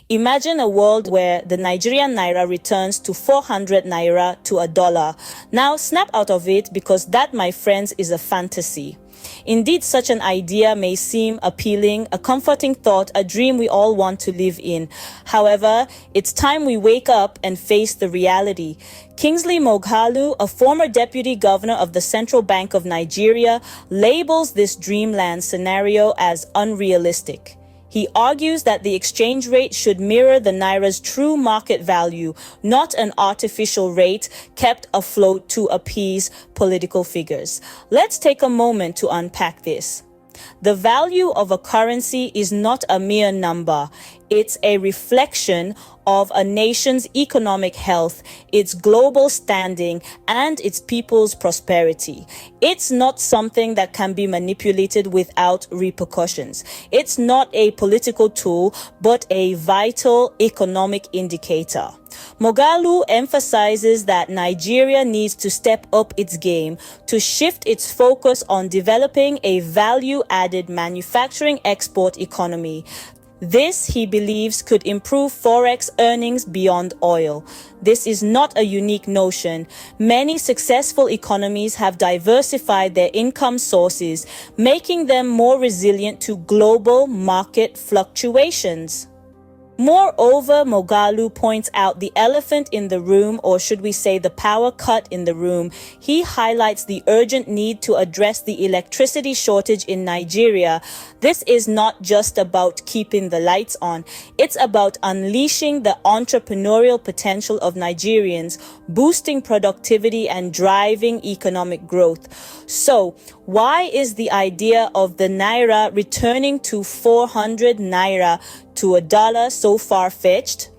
Imagine a world where the Nigerian naira returns to 400 naira to a dollar. Now snap out of it, because that, my friends, is a fantasy. Indeed, such an idea may seem appealing, a comforting thought, a dream we all want to live in. However, it's time we wake up and face the reality. Kingsley Moghalu, a former deputy governor of the Central Bank of Nigeria, labels this dreamland scenario as unrealistic. He argues that the exchange rate should mirror the naira's true market value, not an artificial rate kept afloat to appease political figures. Let's take a moment to unpack this. The value of a currency is not a mere number. It's a reflection of a nation's economic health, its global standing, and its people's prosperity. It's not something that can be manipulated without repercussions. It's not a political tool, but a vital economic indicator. Moghalu emphasizes that Nigeria needs to step up its game, to shift its focus on developing a value-added manufacturing export economy. This, he believes, could improve forex earnings beyond oil. This is not a unique notion. Many successful economies have diversified their income sources, making them more resilient to global market fluctuations. Moreover, Moghalu points out the elephant in the room, or should we say the power cut in the room. He highlights the urgent need to address the electricity shortage in Nigeria. This is not just about keeping the lights on. It's about unleashing the entrepreneurial potential of Nigerians, boosting productivity and driving economic growth. So, why is the idea of the naira returning to 400 naira to a dollar so far-fetched?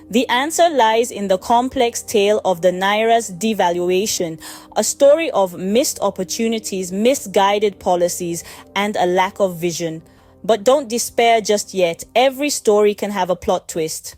The answer lies in the complex tale of the naira's devaluation, a story of missed opportunities, misguided policies, and a lack of vision. But don't despair just yet. Every story can have a plot twist.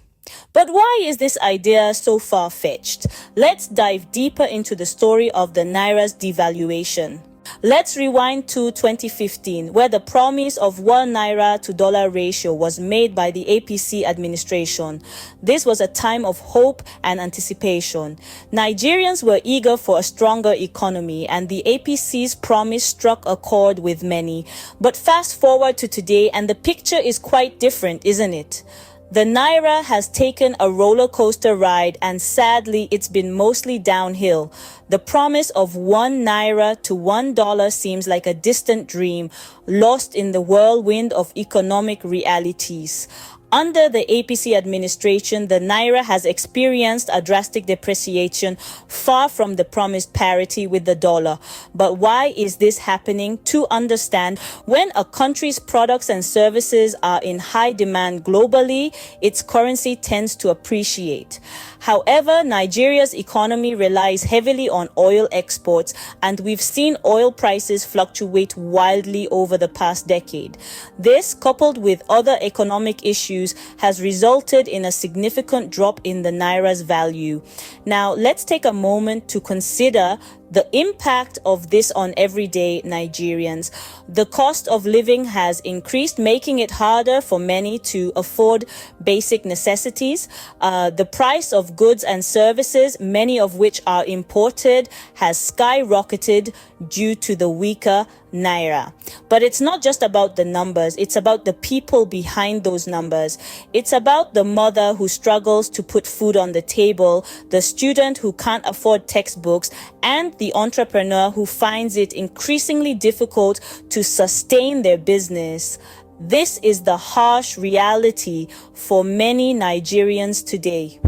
But why is this idea so far-fetched? Let's dive deeper into the story of the naira's devaluation. Let's rewind to 2015, where the promise of 1 naira to dollar ratio was made by the APC administration. This was a time of hope and anticipation. Nigerians were eager for a stronger economy, and the APC's promise struck a chord with many. But fast forward to today, and the picture is quite different, isn't it? The naira has taken a roller coaster ride, and sadly, it's been mostly downhill. The promise of 1 naira to $1 seems like a distant dream, lost in the whirlwind of economic realities. Under the APC administration, the naira has experienced a drastic depreciation, far from the promised parity with the dollar. But why is this happening? To understand, when a country's products and services are in high demand globally, its currency tends to appreciate. However, Nigeria's economy relies heavily on oil exports, and we've seen oil prices fluctuate wildly over the past decade. This, coupled with other economic issues, has resulted in a significant drop in the naira's value. Now, let's take a moment to consider the impact of this on everyday Nigerians. The cost of living has increased, making it harder for many to afford basic necessities. The price of goods and services, many of which are imported, has skyrocketed due to the weaker naira. But it's not just about the numbers, it's about the people behind those numbers. It's about the mother who struggles to put food on the table, the student who can't afford textbooks, and the entrepreneur who finds it increasingly difficult to sustain their business. This is the harsh reality for many Nigerians today.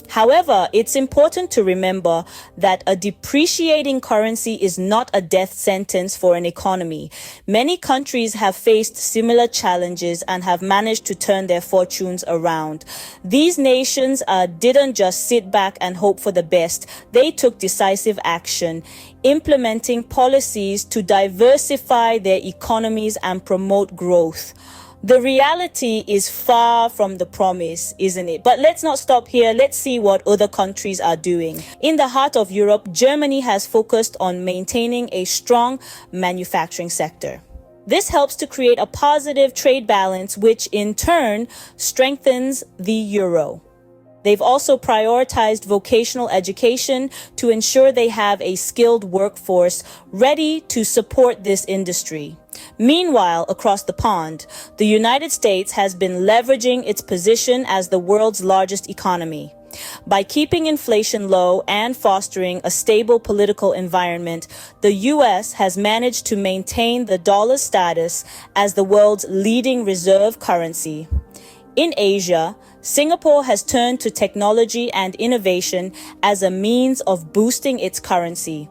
However, it's important to remember that a depreciating currency is not a death sentence for an economy. Many countries have faced similar challenges and have managed to turn their fortunes around. These nations didn't just sit back and hope for the best. They took decisive action, implementing policies to diversify their economies and promote growth. The reality is far from the promise, isn't it? But let's not stop here. Let's see what other countries are doing. In the heart of Europe, Germany has focused on maintaining a strong manufacturing sector. This helps to create a positive trade balance, which in turn strengthens the euro. They've also prioritized vocational education to ensure they have a skilled workforce ready to support this industry. Meanwhile, across the pond, the United States has been leveraging its position as the world's largest economy. By keeping inflation low and fostering a stable political environment, the U.S. has managed to maintain the dollar's status as the world's leading reserve currency. In Asia, Singapore has turned to technology and innovation as a means of boosting its currency.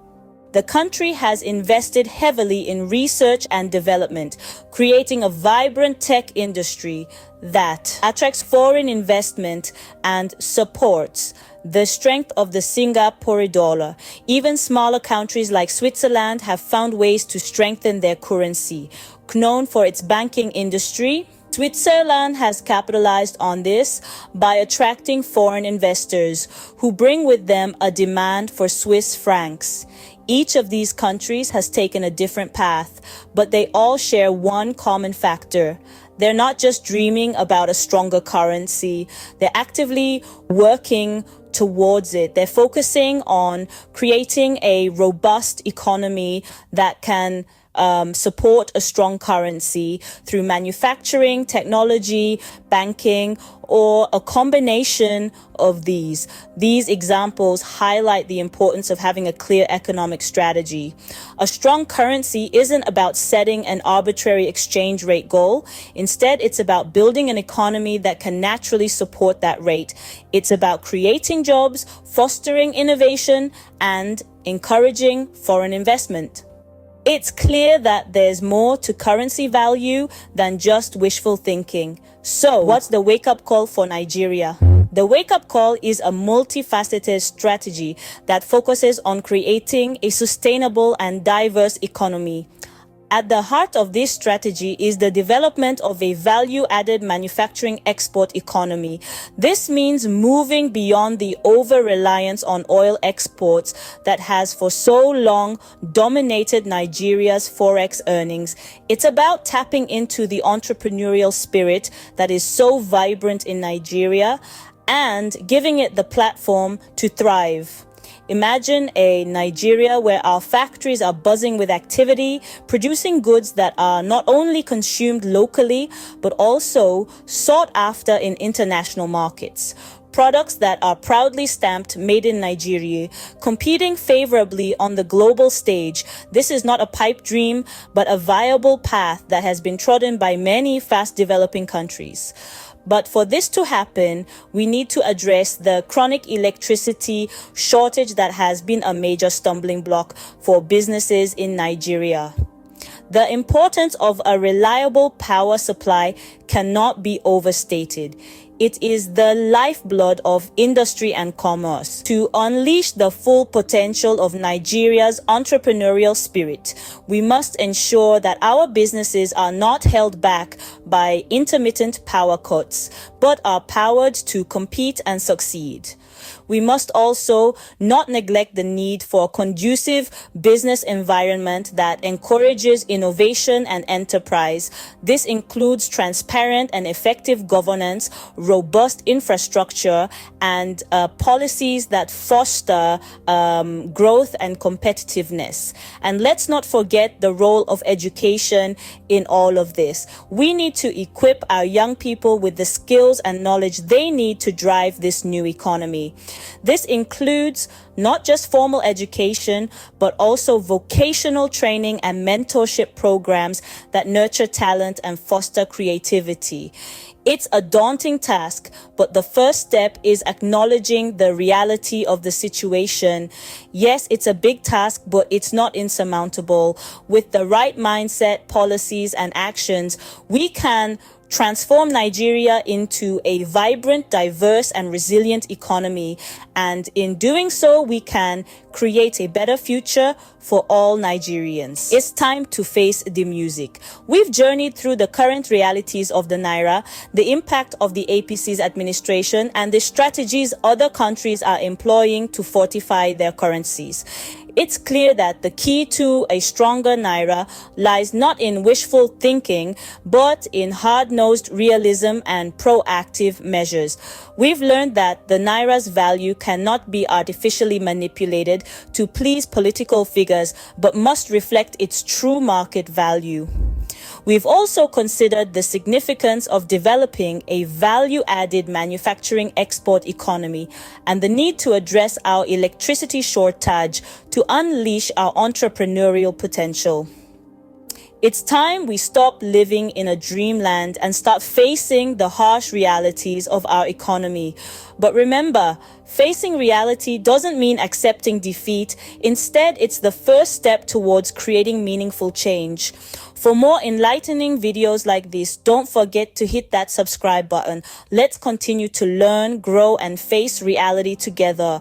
The country has invested heavily in research and development, creating a vibrant tech industry that attracts foreign investment and supports the strength of the Singapore dollar. Even smaller countries like Switzerland have found ways to strengthen their currency. Known for its banking industry, Switzerland has capitalized on this by attracting foreign investors who bring with them a demand for Swiss francs. Each of these countries has taken a different path, but they all share one common factor. They're not just dreaming about a stronger currency, they're actively working towards it. They're focusing on creating a robust economy that can support a strong currency through manufacturing, technology, banking, or a combination of these. These examples highlight the importance of having a clear economic strategy. A strong currency isn't about setting an arbitrary exchange rate goal. Instead, it's about building an economy that can naturally support that rate. It's about creating jobs, fostering innovation, and encouraging foreign investment. It's clear that there's more to currency value than just wishful thinking. So, what's the wake-up call for Nigeria? The wake-up call is a multifaceted strategy that focuses on creating a sustainable and diverse economy. At the heart of this strategy is the development of a value-added manufacturing export economy. This means moving beyond the over-reliance on oil exports that has for so long dominated Nigeria's forex earnings. It's about tapping into the entrepreneurial spirit that is so vibrant in Nigeria and giving it the platform to thrive. Imagine a Nigeria where our factories are buzzing with activity, producing goods that are not only consumed locally, but also sought after in international markets. Products that are proudly stamped made in Nigeria, competing favorably on the global stage. This is not a pipe dream, but a viable path that has been trodden by many fast developing countries. But for this to happen, we need to address the chronic electricity shortage that has been a major stumbling block for businesses in Nigeria. The importance of a reliable power supply cannot be overstated. It is the lifeblood of industry and commerce. To unleash the full potential of Nigeria's entrepreneurial spirit, we must ensure that our businesses are not held back by intermittent power cuts, but are powered to compete and succeed. We must also not neglect the need for a conducive business environment that encourages innovation and enterprise. This includes transparent and effective governance, robust infrastructure, and policies that foster growth and competitiveness. And let's not forget the role of education in all of this. We need to equip our young people with the skills and knowledge they need to drive this new economy. This includes not just formal education, but also vocational training and mentorship programs that nurture talent and foster creativity. It's a daunting task, but the first step is acknowledging the reality of the situation. Yes, it's a big task, but it's not insurmountable. With the right mindset, policies, and actions, we can transform Nigeria into a vibrant, diverse, and resilient economy. And in doing so, we can create a better future for all Nigerians. It's time to face the music. We've journeyed through the current realities of the naira, the impact of the APC's administration, and the strategies other countries are employing to fortify their currencies. It's clear that the key to a stronger naira lies not in wishful thinking, but in hard-nosed realism and proactive measures. We've learned that the naira's value cannot be artificially manipulated to please political figures, but must reflect its true market value. We've also considered the significance of developing a value-added manufacturing export economy and the need to address our electricity shortage to unleash our entrepreneurial potential. It's time we stop living in a dreamland and start facing the harsh realities of our economy. But remember, facing reality doesn't mean accepting defeat. Instead, it's the first step towards creating meaningful change. For more enlightening videos like this, don't forget to hit that subscribe button. Let's continue to learn, grow, and face reality together.